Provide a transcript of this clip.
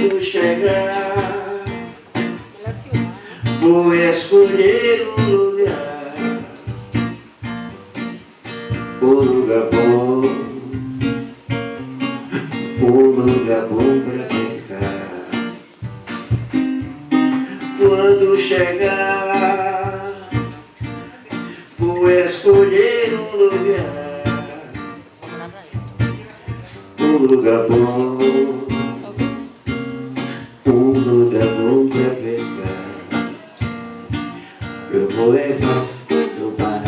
Quando chegar, vou escolher um lugar bom, um lugar bom pra pescar. Quando chegar, vou escolher um lugar bom, um lugar bom pra pescar. Eu vou levar no bar